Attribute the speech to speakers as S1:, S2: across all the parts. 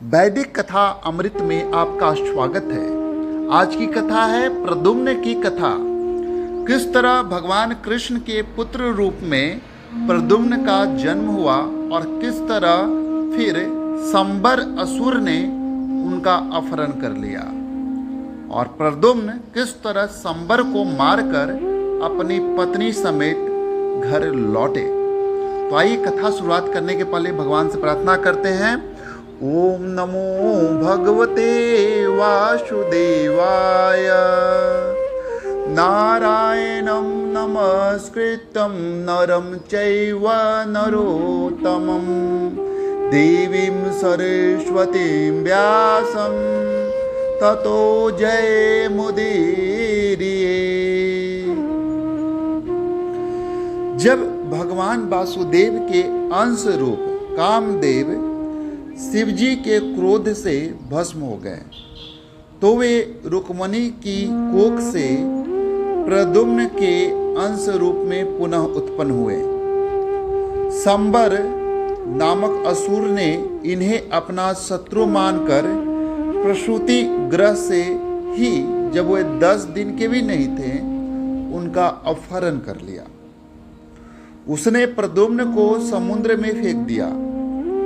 S1: वैदिक कथा अमृत में आपका स्वागत है। आज की कथा है प्रद्युम्न की कथा। किस तरह भगवान कृष्ण के पुत्र रूप में प्रद्युम्न का जन्म हुआ और किस तरह फिर संबर असुर ने उनका अपहरण कर लिया और प्रद्युम्न किस तरह संबर को मारकर अपनी पत्नी समेत घर लौटे। तो आइए कथा शुरुआत करने के पहले भगवान से प्रार्थना करते हैं। ओम नमो भगवते वासुदेवाय। नारायणं नमस्कृतं नरं चैव नरोत्तमं देवीं सरस्वतीं व्यासं ततो जयमुदीरये। जब भगवान वासुदेव के अंश रूप कामदेव शिवजी के क्रोध से भस्म हो गए तो वे रुक्मणी की कोख से प्रद्युम्न के अंश रूप में पुनः उत्पन्न हुए। संबर नामक असुर ने इन्हें अपना शत्रु मानकर प्रसूति गृह से ही जब वे 10 दिन के भी नहीं थे उनका अपहरण कर लिया। उसने प्रद्युम्न को समुद्र में फेंक दिया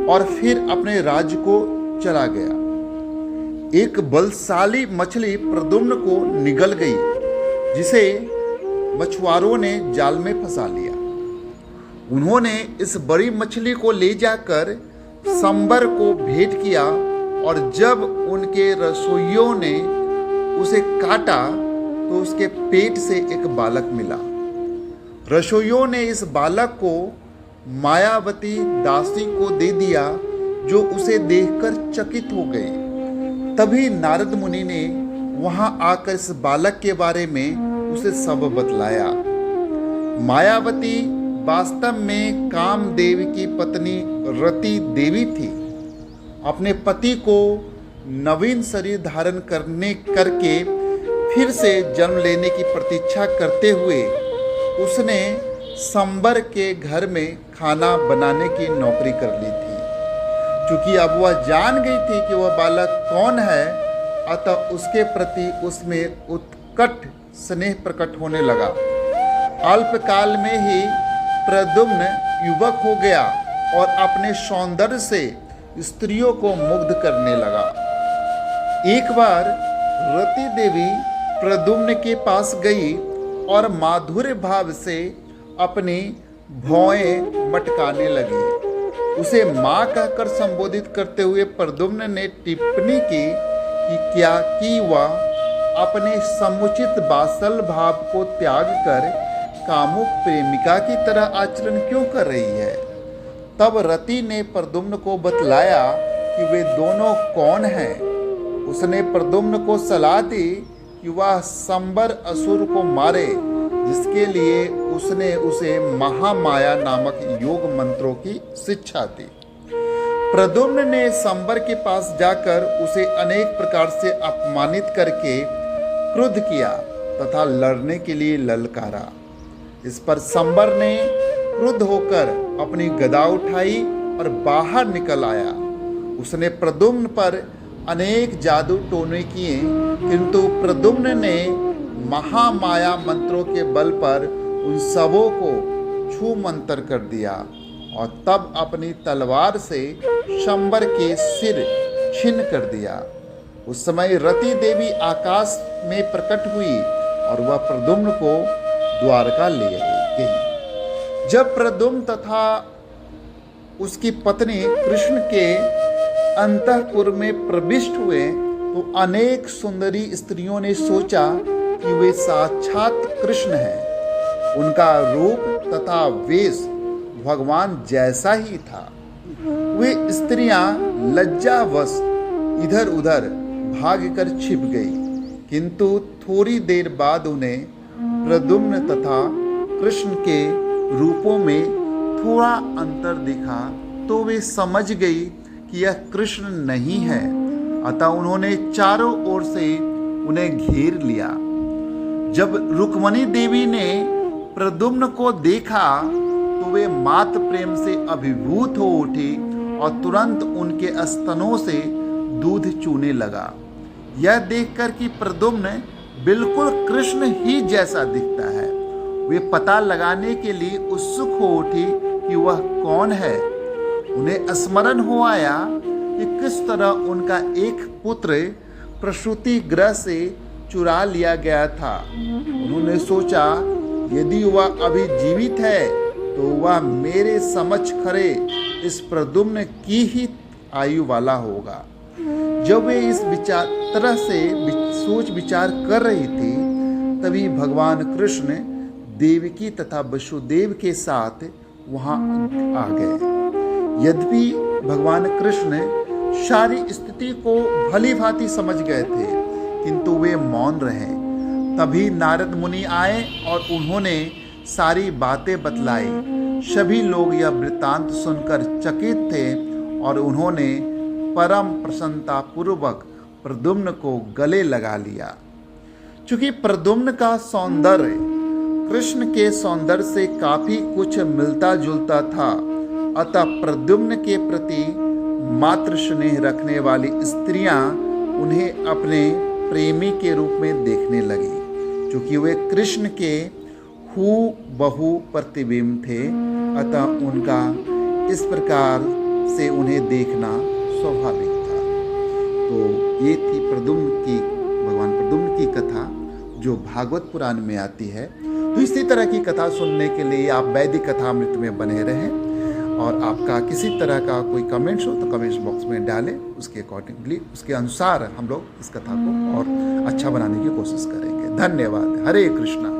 S1: और फिर अपने राज्य को चला गया। एक बलशाली मछली प्रद्युम्न को निगल गई जिसे मछुआरों ने जाल में फंसा लिया। उन्होंने इस बड़ी मछली को ले जाकर संबर को भेंट किया और जब उनके रसोइयों ने उसे काटा तो उसके पेट से एक बालक मिला। रसोइयों ने इस बालक को मायावती दासी को दे दिया जो उसे देखकर चकित हो गई। तभी नारद मुनि ने वहां आकर इस बालक के बारे में उसे सब बतलाया। मायावती वास्तव में कामदेव की पत्नी रति देवी थी। अपने पति को नवीन शरीर धारण करके फिर से जन्म लेने की प्रतीक्षा करते हुए उसने संबर के घर में खाना बनाने की नौकरी कर ली थी। चूंकि अब वह जान गई थी कि वह बालक कौन है, अतः उसके प्रति उसमें उत्कट स्नेह प्रकट होने लगा। अल्पकाल में ही प्रद्युम्न युवक हो गया और अपने सौंदर्य से स्त्रियों को मुग्ध करने लगा। एक बार रति देवी प्रद्युम्न के पास गई और माधुर्य भाव से अपनी भौएं मटकाने लगी। उसे माँ कहकर संबोधित करते हुए प्रद्युम्न ने टिप्पणी की कि क्या कि वह अपने समुचित बात्सल भाव को त्याग कर कामुक प्रेमिका की तरह आचरण क्यों कर रही है। तब रति ने प्रद्युम्न को बतलाया कि वे दोनों कौन हैं। उसने प्रद्युम्न को सलाह दी कि वह संबर असुर को मारे, जिसके लिए उसने उसे महामाया नामक योग मंत्रों की शिक्षा दी। प्रद्युम्न ने संबर के पास जाकर उसे अनेक प्रकार से अपमानित करके क्रुद्ध किया तथा लड़ने के लिए ललकारा। इस पर संबर ने क्रुद्ध होकर अपनी गदा उठाई और बाहर निकल आया। उसने प्रद्युम्न पर अनेक जादू टोने किए, किंतु प्रद्युम्न ने महामाया मंत्रों के बल पर उन सबों को छू मंतर कर दिया और तब अपनी तलवार से संबर के सिर छिन्न कर दिया। उस समय रति देवी आकाश में प्रकट हुई और वह प्रद्युम्न को द्वारका ले गई। जब प्रद्युम्न तथा उसकी पत्नी कृष्ण के अंतःपुर में प्रविष्ट हुए तो अनेक सुंदरी स्त्रियों ने सोचा कि वे साक्षात कृष्ण हैं। उनका रूप तथा वेश भगवान जैसा ही था। वे स्त्रियां लज्जावश इधर उधर भागकर छिप गई, किंतु थोड़ी देर बाद उन्हें प्रद्युम्न तथा कृष्ण के रूपों में थोड़ा अंतर दिखा तो वे समझ गई कि यह कृष्ण नहीं है। अतः उन्होंने चारों ओर से उन्हें घेर लिया। जब रुक्मणी देवी ने प्रद्युम्न को देखा तो वे मात प्रेम से अभिभूत हो उठी और तुरंत उनके स्तनों से दूध चूने लगा। यह देखकर कि प्रद्युम्न बिल्कुल कृष्ण ही जैसा दिखता है, वे पता लगाने के लिए उत्सुक हो उठी कि वह कौन है। उन्हें स्मरण हो आया कि किस तरह उनका एक पुत्र प्रसूति गृह से चुरा लिया गया था। उन्होंने सोचा, यदि वह अभी जीवित है तो वह मेरे समक्ष खड़े इस प्रद्युम्न की ही आयु वाला होगा। जब वे इस तरह से सोच विचार कर रही थी, तभी भगवान कृष्ण देवकी तथा वसुदेव के साथ वहां आ गए। यद्यपि भगवान कृष्ण सारी स्थिति को भली भांति समझ गए थे, किंतु वे मौन रहे। तभी नारद मुनि आए और उन्होंने सारी बातें बतलाई। सभी लोग यह वृत्तांत सुनकर चकित थे और उन्होंने परम प्रसन्नता पूर्वक प्रद्युम्न को गले लगा लिया। चूंकि प्रद्युम्न का सौंदर्य कृष्ण के सौंदर्य से काफी कुछ मिलता जुलता था, अतः प्रद्युम्न के प्रति मातृ स्नेह रखने वाली स्त्रियां उन्हें अपने प्रेमी के रूप में देखने लगी। चूंकि वे कृष्ण के हूबहू प्रतिबिंब थे, अतः उनका इस प्रकार से उन्हें देखना स्वाभाविक था। तो ये थी भगवान प्रद्युम्न की कथा, जो भागवत पुराण में आती है। तो इसी तरह की कथा सुनने के लिए आप वैदिक कथामृत में बने रहें। और आपका किसी तरह का कोई कमेंट्स हो तो कमेंट्स बॉक्स में डालें, उसके अकॉर्डिंगली उसके अनुसार हम लोग इस कथा को और अच्छा बनाने की कोशिश करेंगे। धन्यवाद। हरे कृष्णा।